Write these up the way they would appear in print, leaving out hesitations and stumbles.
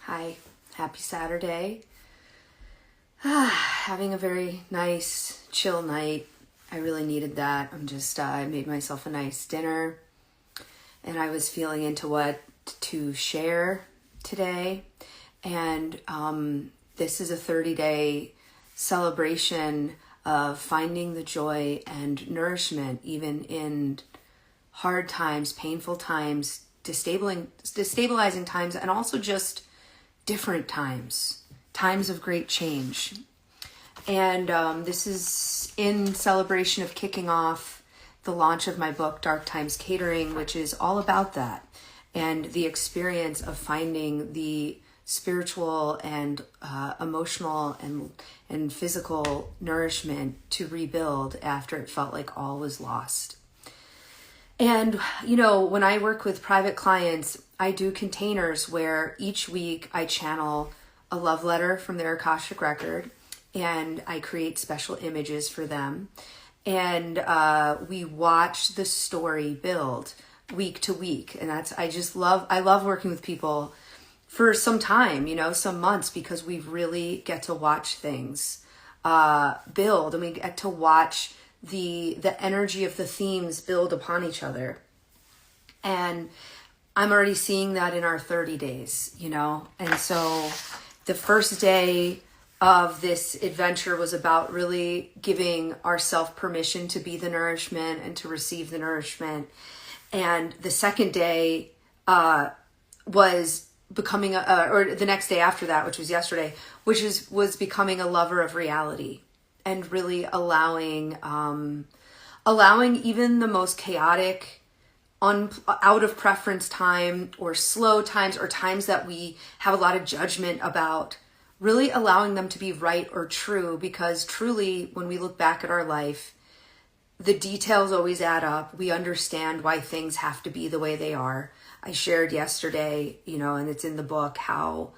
Hi, happy Saturday. Having a very nice, chill night. I really needed that. I made myself a nice dinner and I was feeling into what to share today. And this is a 30-day celebration of finding the joy and nourishment, even in hard times, painful times, destabilizing times, and also just different times of great change. And this is in celebration of kicking off the launch of my book, Dark Times Catering, which is all about that and the experience of finding the spiritual and emotional and physical nourishment to rebuild after it felt like all was lost. And, when I work with private clients, I do containers where each week I channel a love letter from their Akashic record and I create special images for them. And we watch the story build week to week. And I love working with people for some time, some months, because we really get to watch things build, and we get to watch the energy of the themes build upon each other. And I'm already seeing that in our 30 days, And so the first day of this adventure was about really giving ourselves permission to be the nourishment and to receive the nourishment. And the second day was becoming or the next day after that, which was yesterday, was becoming a lover of reality. And really allowing even the most chaotic, out of preference time or slow times or times that we have a lot of judgment about, really allowing them to be right or true, because truly, when we look back at our life, the details always add up. We understand why things have to be the way they are. I shared yesterday, and it's in the book, how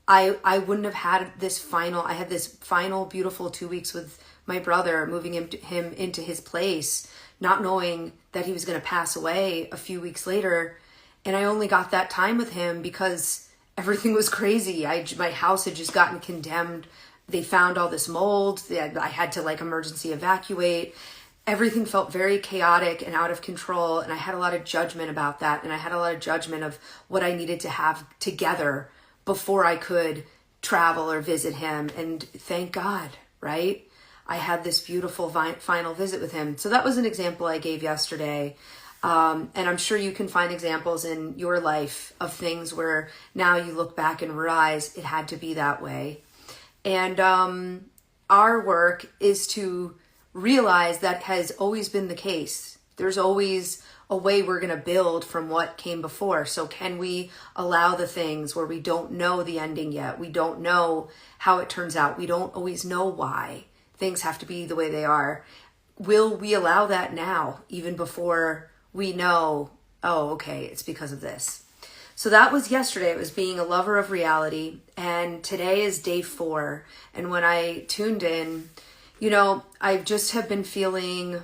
I wouldn't have had this final beautiful 2 weeks with my brother, moving him into his place, not knowing that he was going to pass away a few weeks later. And I only got that time with him because everything was crazy. My house had just gotten condemned. They found all this mold. I had to emergency evacuate. Everything felt very chaotic and out of control. And I had a lot of judgment about that. And I had a lot of judgment of what I needed to have together before I could travel or visit him. And thank God, right? I had this beautiful final visit with him. So that was an example I gave yesterday. And I'm sure you can find examples in your life of things where now you look back and realize it had to be that way. And our work is to realize that has always been the case. There's always a way we're going to build from what came before. So can we allow the things where we don't know the ending yet? We don't know how it turns out. We don't always know why things have to be the way they are. Will we allow that now, even before we know, oh, okay, it's because of this? So that was yesterday. It was being a lover of reality. And today is day 4. And when I tuned in, I just have been feeling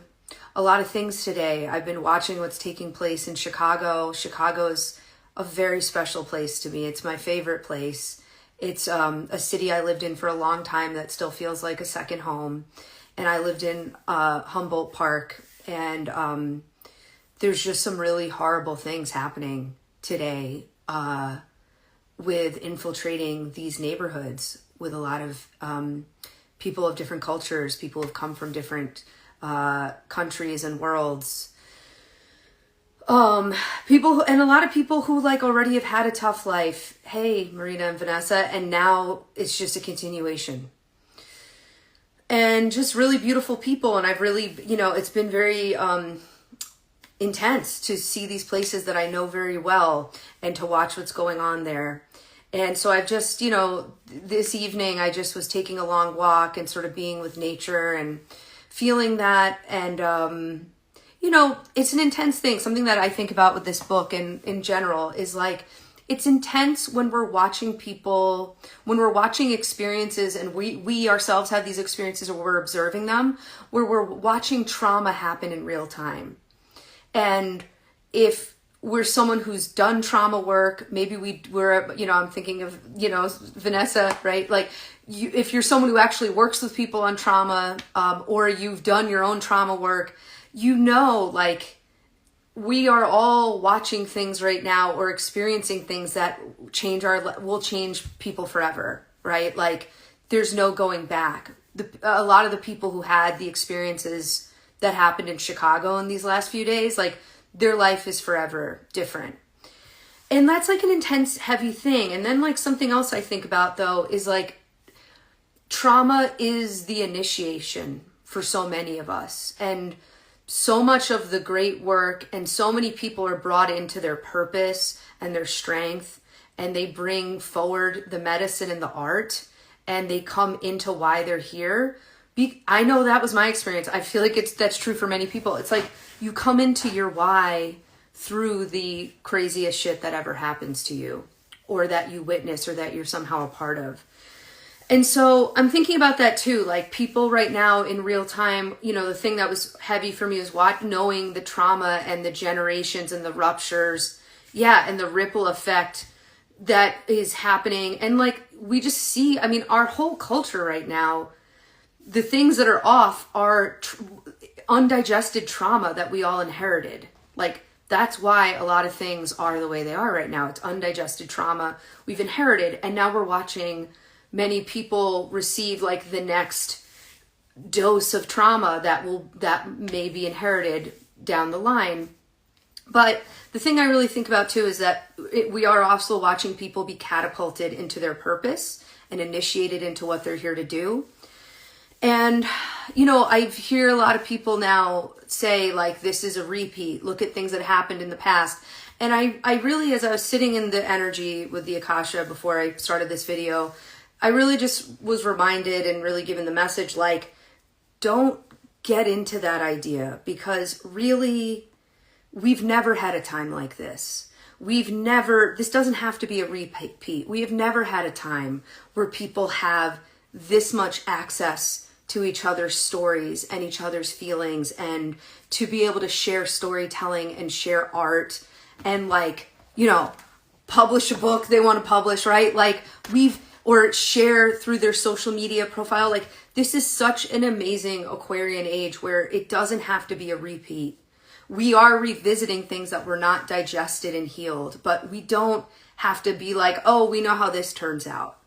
a lot of things today. I've been watching what's taking place in Chicago. Chicago is a very special place to me. It's my favorite place. It's a city I lived in for a long time that still feels like a second home. And I lived in Humboldt Park. And there's just some really horrible things happening today with infiltrating these neighborhoods with a lot of people of different cultures, people who've come from different countries and worlds. A lot of people who already have had a tough life. Hey, Marina and Vanessa, and now it's just a continuation. And just really beautiful people. And I've really, it's been very intense to see these places that I know very well and to watch what's going on there. And so I've just, this evening I just was taking a long walk and sort of being with nature and feeling that. And, it's an intense thing. Something that I think about with this book and in general is it's intense when we're watching people, when we're watching experiences, and we ourselves have these experiences or we're observing them, where we're watching trauma happen in real time. And if we're someone who's done trauma work. Maybe we're, I'm thinking of, Vanessa, right? Like if you're someone who actually works with people on trauma, or you've done your own trauma work, like we are all watching things right now or experiencing things that will change people forever, right? Like there's no going back. A lot of the people who had the experiences that happened in Chicago in these last few days, like their life is forever different. And that's like an intense, heavy thing. And then like something else I think about though is like trauma is the initiation for so many of us. And so much of the great work and so many people are brought into their purpose and their strength, and they bring forward the medicine and the art, and they come into why they're here. I know that was my experience. I feel like that's true for many people. It's like you come into your why through the craziest shit that ever happens to you, or that you witness, or that you're somehow a part of. And so I'm thinking about that too. Like people right now in real time, the thing that was heavy for me is knowing the trauma and the generations and the ruptures. Yeah. And the ripple effect that is happening. And like, we just see, our whole culture right now, the things that are off are undigested trauma that we all inherited. Like that's why a lot of things are the way they are right now. It's undigested trauma we've inherited. And now we're watching many people receive like the next dose of trauma that may be inherited down the line. But the thing I really think about too is that we are also watching people be catapulted into their purpose and initiated into what they're here to do. And, I hear a lot of people now say like, this is a repeat. Look at things that happened in the past. And I really, as I was sitting in the energy with the Akasha before I started this video, I really just was reminded and really given the message, like, don't get into that idea, because really we've never had a time like this. This doesn't have to be a repeat. We have never had a time where people have this much access to each other's stories and each other's feelings, and to be able to share storytelling and share art and like, publish a book they want to publish, right? Like or share through their social media profile. Like this is such an amazing Aquarian age where it doesn't have to be a repeat. We are revisiting things that were not digested and healed, but we don't have to be like, oh, we know how this turns out.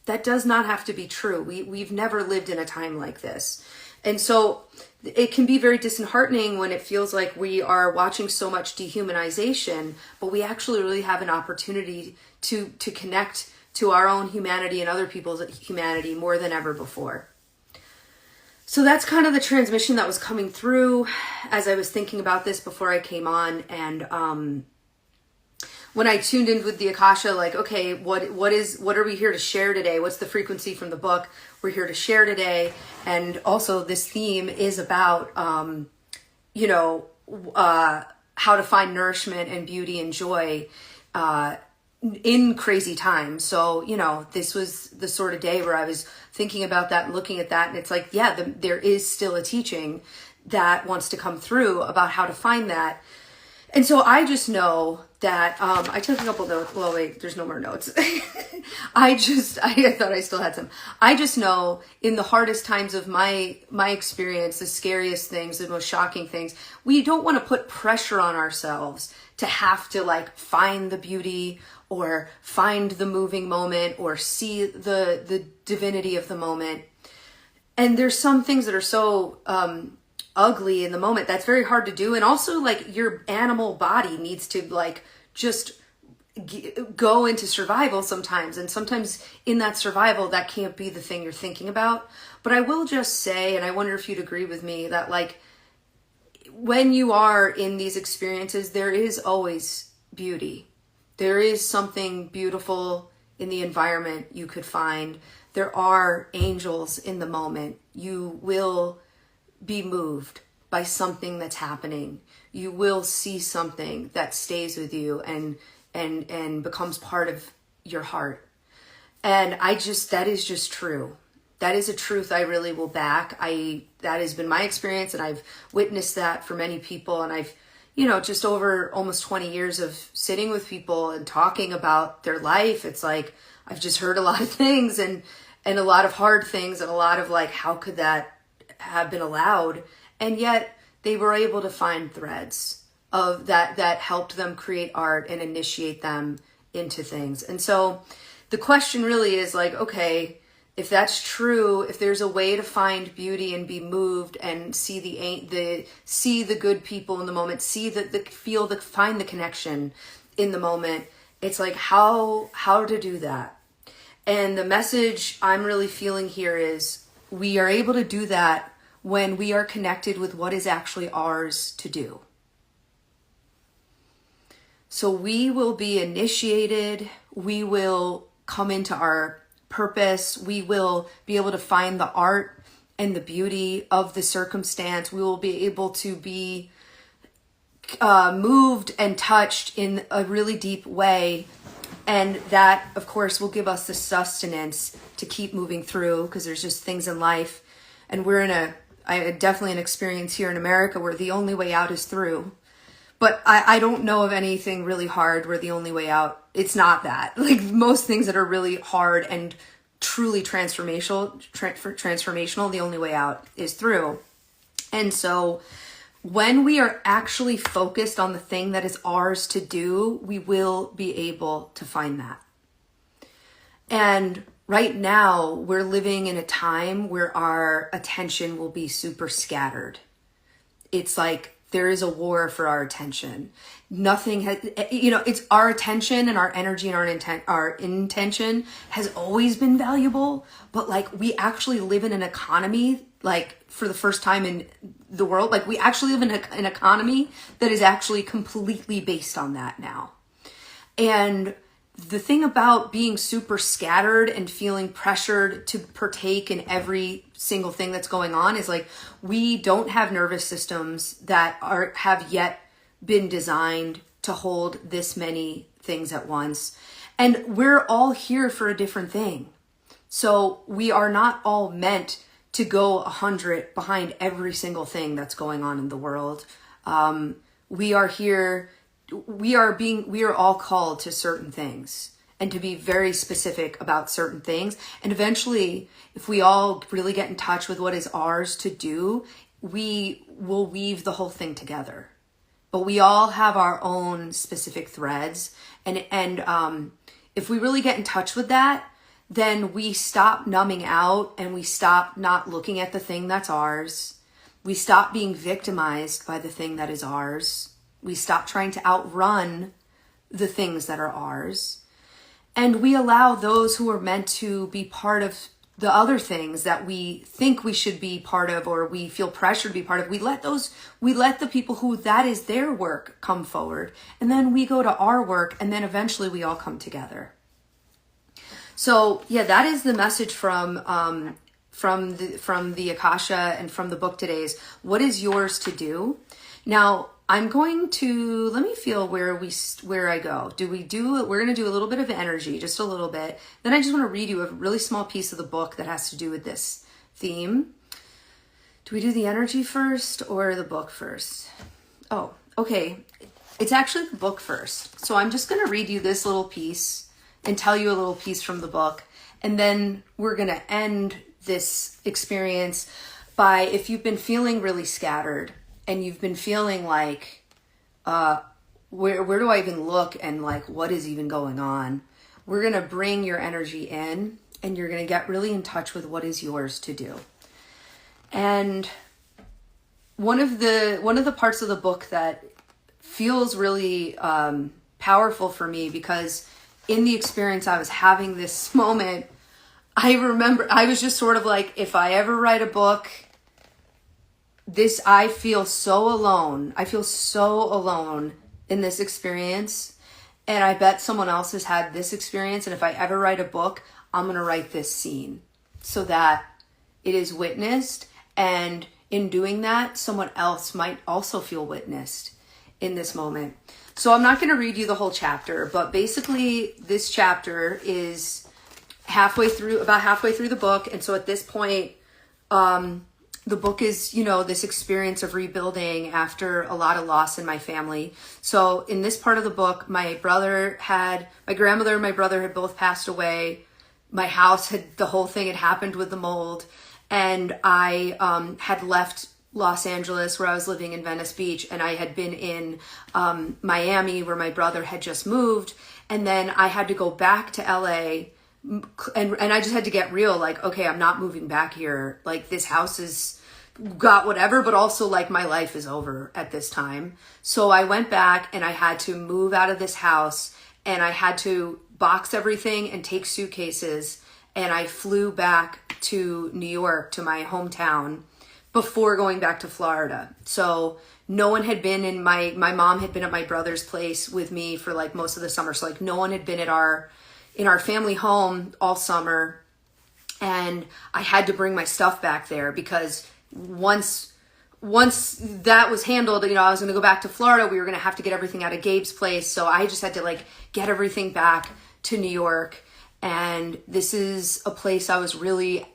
That does not have to be true. We've never lived in a time like this. And so it can be very disheartening when it feels like we are watching so much dehumanization, but we actually really have an opportunity to connect to our own humanity and other people's humanity more than ever before. So that's kind of the transmission that was coming through as I was thinking about this before I came on. And when I tuned in with the Akasha, like, okay, what are we here to share today? What's the frequency from the book we're here to share today? And also this theme is about, how to find nourishment and beauty and joy, in crazy times. So, this was the sort of day where I was thinking about that and looking at that. And it's like, yeah, there is still a teaching that wants to come through about how to find that. And so I just know that, I took a couple notes. Well, wait, there's no more notes. I thought I still had some. I just know in the hardest times of my experience, the scariest things, the most shocking things, we don't want to put pressure on ourselves to have to like find the beauty or find the moving moment or see the divinity of the moment. And there's some things that are so ugly in the moment that's very hard to do. And also like your animal body needs to like just go into survival sometimes. And sometimes in that survival, that can't be the thing you're thinking about. But I will just say, and I wonder if you'd agree with me, that like when you are in these experiences, there is always beauty. There is something beautiful in the environment you could find. There are angels in the moment. You will be moved by something that's happening. You will see something that stays with you and becomes part of your heart. And that is just true. That is a truth I really will back. That has been my experience, and I've witnessed that for many people. And I've, just over almost 20 years of sitting with people and talking about their life, it's like, I've just heard a lot of things and a lot of hard things and a lot of like, how could that have been allowed? And yet they were able to find threads of that helped them create art and initiate them into things. And so the question really is like, okay, if that's true, if there's a way to find beauty and be moved and see the good people in the moment, see find the connection in the moment, it's like how to do that. And the message I'm really feeling here is we are able to do that when we are connected with what is actually ours to do. So we will be initiated, we will come into our purpose, we will be able to find the art and the beauty of the circumstance, we will be able to be moved and touched in a really deep way. And that, of course, will give us the sustenance to keep moving through, because there's just things in life. And we're definitely an experience here in America where the only way out is through. But I don't know of anything really hard where the only way out, it's not that. Like most things that are really hard and truly transformational, the only way out is through. And so when we are actually focused on the thing that is ours to do, we will be able to find that. And right now, we're living in a time where our attention will be super scattered. It's like there is a war for our attention. Nothing has, it's our attention and our energy and our intention has always been valuable, but like we actually live in an economy, like for the first time in the world, like we actually live in an economy that is actually completely based on that now. And the thing about being super scattered and feeling pressured to partake in every single thing that's going on is like we don't have nervous systems that have yet been designed to hold this many things at once. And we're all here for a different thing. So we are not all meant to go 100 behind every single thing that's going on in the world. We are here. We are all called to certain things and to be very specific about certain things. And eventually, if we all really get in touch with what is ours to do, we will weave the whole thing together. But we all have our own specific threads. And if we really get in touch with that, then we stop numbing out and we stop not looking at the thing that's ours. We stop being victimized by the thing that is ours. We stop trying to outrun the things that are ours. And we allow those who are meant to be part of the other things that we think we should be part of or we feel pressure to be part of. We let the people who that is their work come forward. And then we go to our work and then eventually we all come together. So yeah, that is the message from the Akasha and from the book today's. What is yours to do? Now, I'm going to, let me feel where I go. We're going to do a little bit of energy, just a little bit. Then I just want to read you a really small piece of the book that has to do with this theme. Do we do the energy first or the book first? Oh, okay. It's actually the book first. So I'm just going to read you this little piece and tell you a little piece from the book. And then we're going to end this experience by, if you've been feeling really scattered, and you've been feeling like, where do I even look and like, what is even going on? We're going to bring your energy in and you're going to get really in touch with what is yours to do. And one of the parts of the book that feels really powerful for me, because in the experience I was having this moment, I remember I was just sort of like, if I ever write a book, I feel so alone. I feel so alone in this experience. And I bet someone else has had this experience. And if I ever write a book, I'm going to write this scene so that it is witnessed. And in doing that, someone else might also feel witnessed in this moment. So I'm not going to read you the whole chapter, but basically this chapter is about halfway through the book. And so at this point, the book is, you know, this experience of rebuilding after a lot of loss in my family. So in this part of the book, my grandmother and my brother had both passed away. My house the whole thing had happened with the mold. And I had left Los Angeles, where I was living in Venice Beach, and I had been in Miami, where my brother had just moved. And then I had to go back to LA, and I just had to get real, like, okay, I'm not moving back here. Like, this house is got whatever, but also like my life is over at this time. So I went back and I had to move out of this house, and I had to box everything and take suitcases. And I flew back to New York, to my hometown, before going back to Florida. So no one had been in my mom had been at my brother's place with me for like most of the summer. So like no one had been in our family home all summer. And I had to bring my stuff back there, because once that was handled, you know, I was going to go back to Florida. We were going to have to get everything out of Gabe's place. So I just had to like get everything back to New York. And this is a place I was really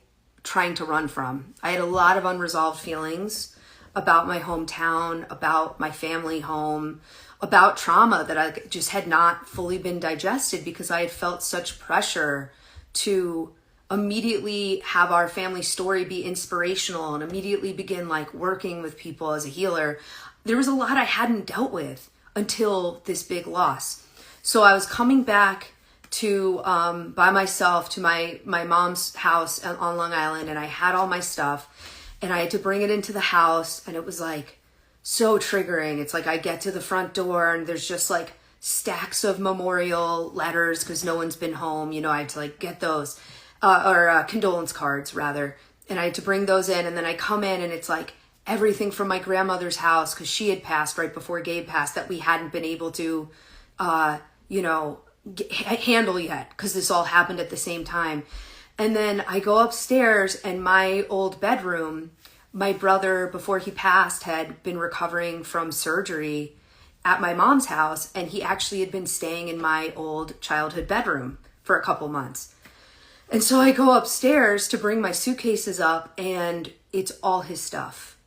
trying to run from. I had a lot of unresolved feelings about my hometown, about my family home, about trauma that I just had not fully been digested, because I had felt such pressure to immediately have our family story be inspirational and immediately begin like working with people as a healer. There was a lot I hadn't dealt with until this big loss. So I was coming back to by myself to my mom's house on Long Island, and I had all my stuff, and I had to bring it into the house, and it was like so triggering. It's like I get to the front door and there's just like stacks of memorial letters because no one's been home. You know, I had to like get those or condolence cards rather, and I had to bring those in. And then I come in and it's like everything from my grandmother's house, because she had passed right before Gabe passed, that we hadn't been able to handle yet, because this all happened at the same time. And then I go upstairs, and my old bedroom, my brother, before he passed, had been recovering from surgery at my mom's house, and he actually had been staying in my old childhood bedroom for a couple months. And so I go upstairs to bring my suitcases up, and it's all his stuff.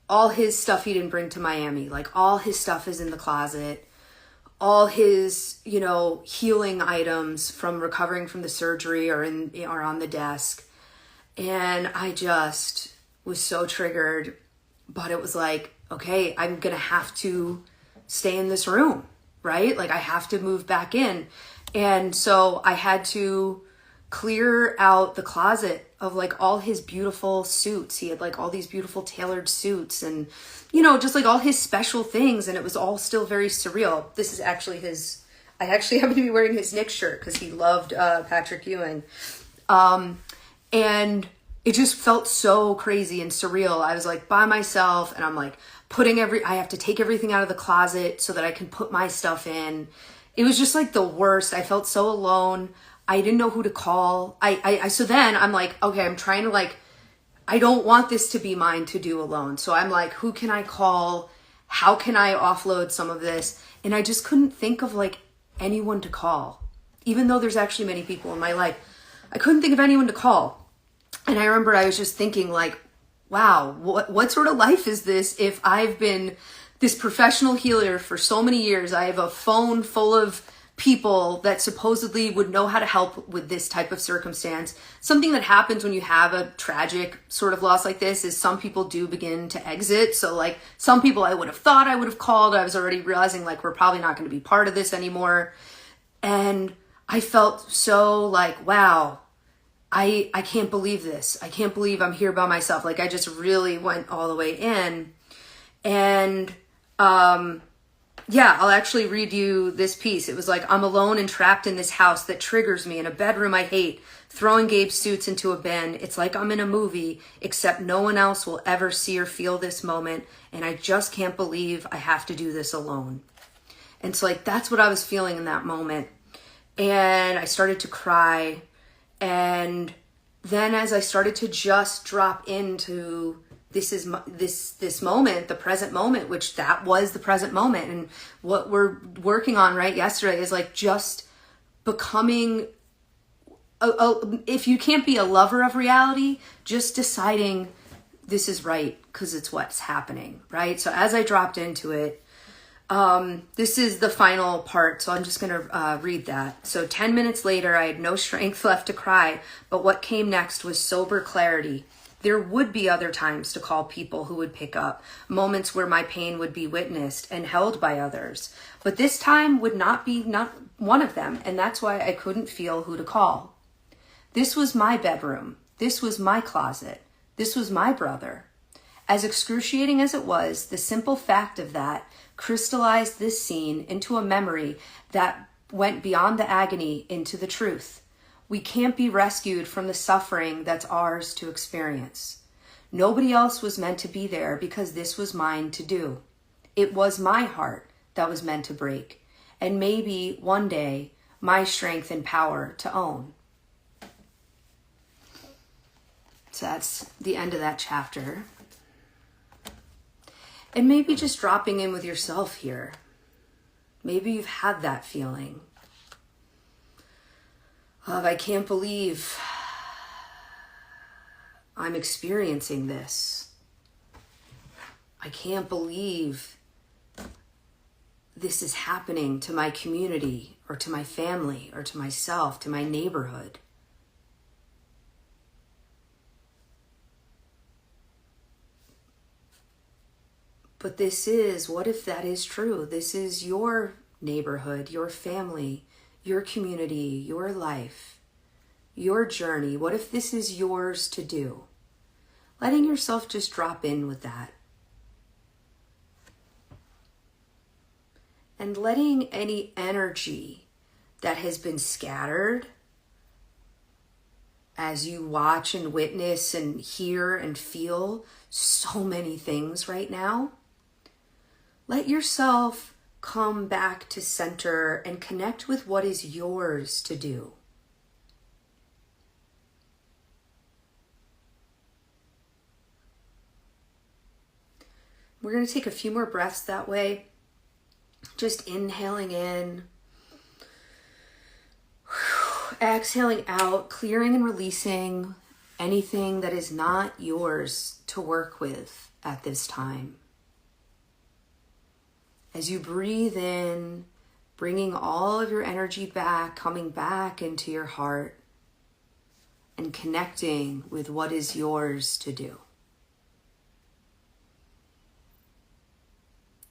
All his stuff he didn't bring to Miami. Like, all his stuff is in the closet. All his, you know, healing items from recovering from the surgery are on the desk. And I just was so triggered, but it was like, okay, I'm going to have to stay in this room, right? Like, I have to move back in. And so I had to clear out the closet of like all his beautiful suits. He had like all these beautiful tailored suits and, you know, just like all his special things. And it was all still very surreal. This is actually I actually happen to be wearing his Knicks shirt because he loved Patrick Ewing. And it just felt so crazy and surreal. I was like by myself, and I'm like I have to take everything out of the closet so that I can put my stuff in. It was just like the worst. I felt so alone. I didn't know who to call. So then I'm like, okay, I'm trying to like, I don't want this to be mine to do alone. So I'm like, who can I call? How can I offload some of this? And I just couldn't think of like anyone to call, even though there's actually many people in my life. I couldn't think of anyone to call. And I remember I was just thinking like, wow, what sort of life is this? If I've been this professional healer for so many years, I have a phone full of people that supposedly would know how to help with this type of circumstance. Something that happens when you have a tragic sort of loss like this is some people do begin to exit. So like some people I would have thought I would have called, I was already realizing like we're probably not going to be part of this anymore. And I felt so like, wow, I can't believe this. I can't believe I'm here by myself. Like I just really went all the way in. And yeah, I'll actually read you this piece. It was like, I'm alone and trapped in this house that triggers me, in a bedroom I hate, throwing Gabe's suits into a bin. It's like I'm in a movie, except no one else will ever see or feel this moment, and I just can't believe I have to do this alone. And so like, that's what I was feeling in that moment. And I started to cry. And then as I started to just drop into this moment, the present moment, which that was the present moment. And what we're working on right yesterday is like just becoming, if you can't be a lover of reality, just deciding this is right because it's what's happening, right? So as I dropped into it, this is the final part, so I'm just going to read that. So 10 minutes later, I had no strength left to cry, but what came next was sober clarity. There would be other times to call people who would pick up, moments where my pain would be witnessed and held by others. But this time would not be one of them, and that's why I couldn't feel who to call. This was my bedroom. This was my closet. This was my brother. As excruciating as it was, the simple fact of that crystallized this scene into a memory that went beyond the agony into the truth. We can't be rescued from the suffering that's ours to experience. Nobody else was meant to be there because this was mine to do. It was my heart that was meant to break, and maybe one day my strength and power to own. So that's the end of that chapter. And maybe just dropping in with yourself here. Maybe you've had that feeling of, I can't believe I'm experiencing this. I can't believe this is happening to my community or to my family or to myself, to my neighborhood. But this is, what if that is true? This is your neighborhood, your family, your community, your life, your journey. What if this is yours to do? Letting yourself just drop in with that. And letting any energy that has been scattered as you watch and witness and hear and feel so many things right now, let yourself come back to center and connect with what is yours to do. We're going to take a few more breaths that way. Just inhaling in, exhaling out, clearing and releasing anything that is not yours to work with at this time. As you breathe in, bringing all of your energy back, coming back into your heart and connecting with what is yours to do.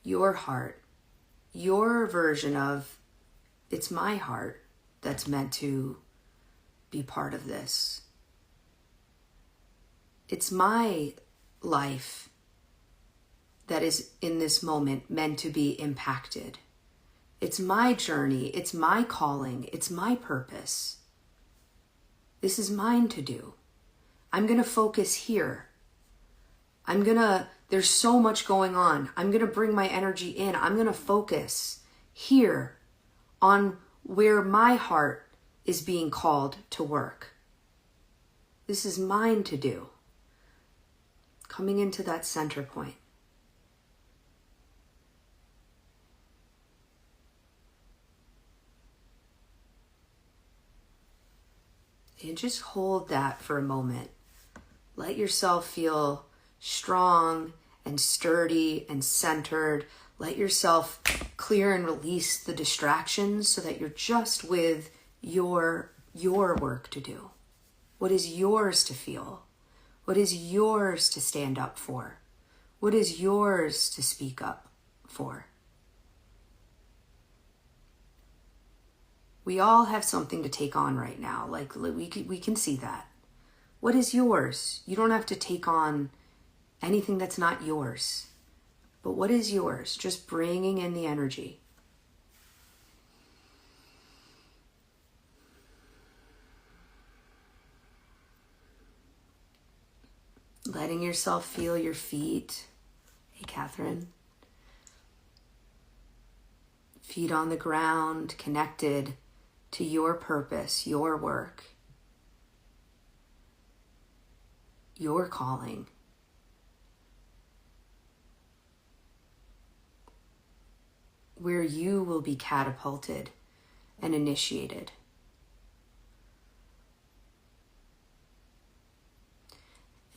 Your heart, your version of, it's my heart that's meant to be part of this. It's my life that is in this moment meant to be impacted. It's my journey, it's my calling, it's my purpose. This is mine to do. I'm going to focus here. There's so much going on. I'm going to bring my energy in. I'm going to focus here on where my heart is being called to work. This is mine to do. Coming into that center point. And just hold that for a moment. Let yourself feel strong and sturdy and centered. Let yourself clear and release the distractions so that you're just with your work to do. What is yours to feel? What is yours to stand up for? What is yours to speak up for? We all have something to take on right now. Like we can see that. What is yours? You don't have to take on anything that's not yours. But what is yours? Just bringing in the energy. Letting yourself feel your feet. Hey, Catherine. Feet on the ground, connected to your purpose, your work, your calling. Where you will be catapulted and initiated.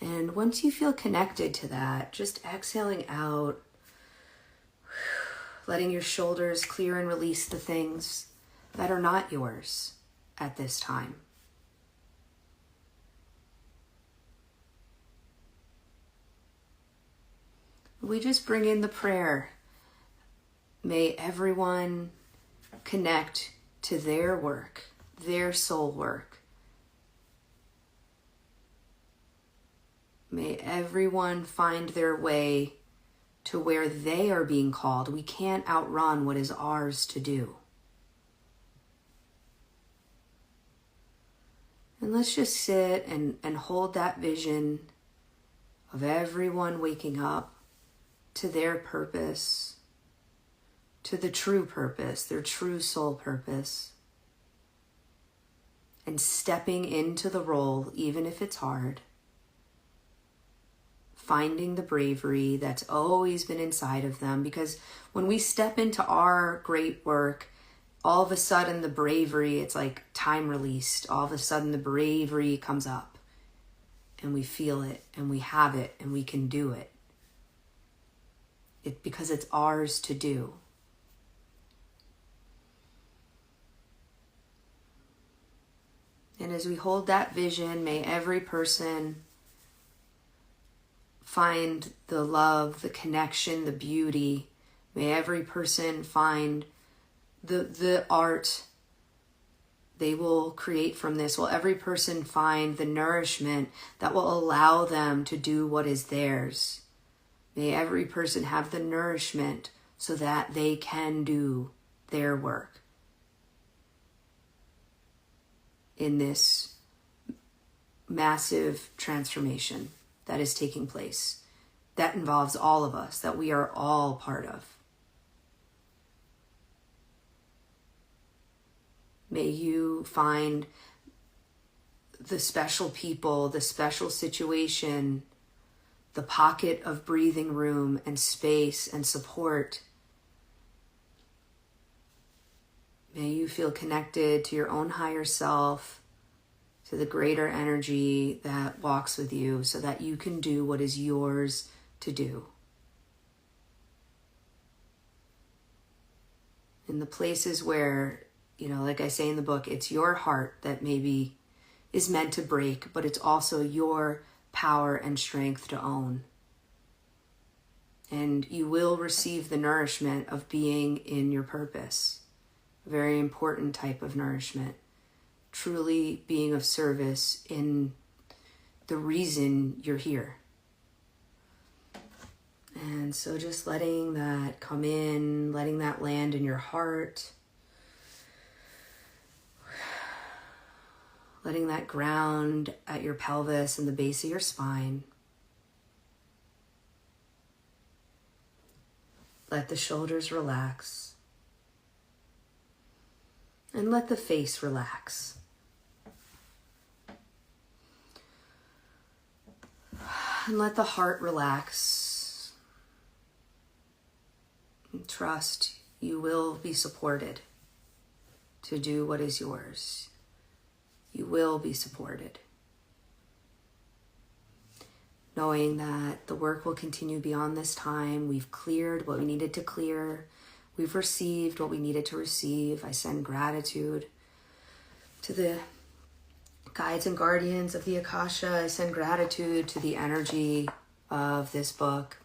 And once you feel connected to that, just exhaling out, letting your shoulders clear and release the things that are not yours at this time. We just bring in the prayer. May everyone connect to their work, their soul work. May everyone find their way to where they are being called. We can't outrun what is ours to do. And let's just sit and hold that vision of everyone waking up to their purpose, to the true purpose, their true soul purpose, and stepping into the role, even if it's hard, finding the bravery that's always been inside of them, because when we step into our great work, all of a sudden the bravery, it's like time released. All of a sudden the bravery comes up and we feel it and we have it and we can do it. Because it's ours to do. And as we hold that vision, may every person find the love, the connection, the beauty. May every person find the art they will create from this. Will every person find the nourishment that will allow them to do what is theirs. May every person have the nourishment so that they can do their work in this massive transformation that is taking place, that involves all of us, that we are all part of. May you find the special people, the special situation, the pocket of breathing room and space and support. May you feel connected to your own higher self, to the greater energy that walks with you so that you can do what is yours to do. In the places where, like I say in the book, it's your heart that maybe is meant to break, but it's also your power and strength to own. And you will receive the nourishment of being in your purpose. A very important type of nourishment. Truly being of service in the reason you're here. And so just letting that come in, letting that land in your heart. Letting that ground at your pelvis and the base of your spine. Let the shoulders relax. And let the face relax. And let the heart relax. And trust you will be supported to do what is yours. You will be supported. Knowing that the work will continue beyond this time. We've cleared what we needed to clear. We've received what we needed to receive. I send gratitude to the guides and guardians of the Akasha. I send gratitude to the energy of this book.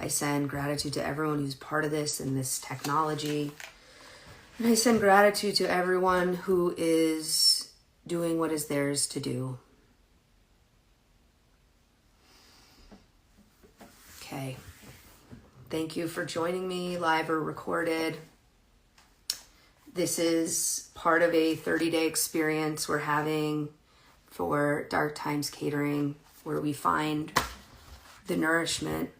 I send gratitude to everyone who's part of this and this technology. And I send gratitude to everyone who is doing what is theirs to do. Okay. Thank you for joining me, live or recorded. This is part of a 30-day experience we're having for Dark Times Catering, where we find the nourishment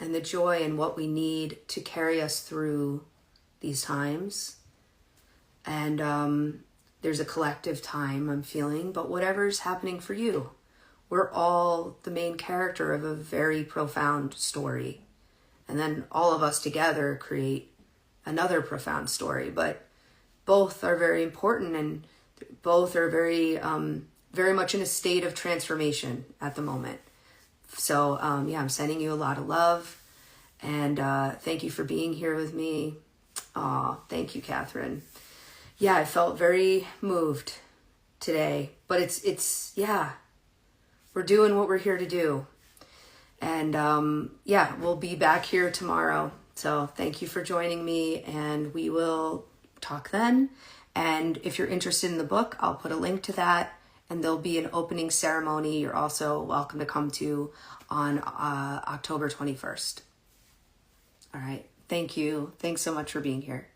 and the joy and what we need to carry us through these times. And there's a collective time I'm feeling, but whatever's happening for you, we're all the main character of a very profound story. And then all of us together create another profound story, but both are very important and both are very very much in a state of transformation at the moment. So yeah, I'm sending you a lot of love, and thank you for being here with me. Aw, thank you, Catherine. Yeah, I felt very moved today, but it's yeah, we're doing what we're here to do. And yeah, we'll be back here tomorrow. So thank you for joining me, and we will talk then. And if you're interested in the book, I'll put a link to that, and there'll be an opening ceremony you're also welcome to come to on October 21st. All right. Thank you. Thanks so much for being here.